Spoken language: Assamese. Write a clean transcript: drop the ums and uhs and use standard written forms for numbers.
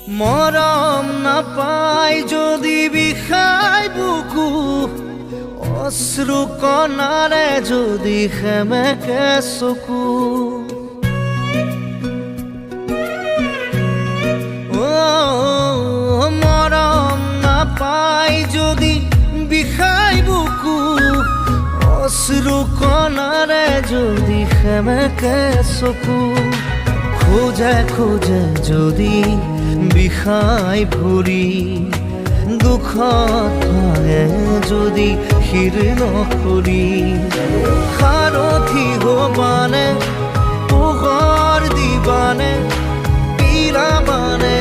মৰম নাপাই যদি বিষাই বুকু, অশ্ৰু কণাৰে যদি সেমেকে চকু, মৰম নাপাই যদি বিষাই বুকু, অশ্ৰু কণাৰে যদি সেমেকে চকু, খোজে খোজে যদি বিষাই ভৰি, দুখত পায়ে যদি শিৰ নকৰি, সাৰথি হবানে পোহৰ দিবানে, পিৰাবানে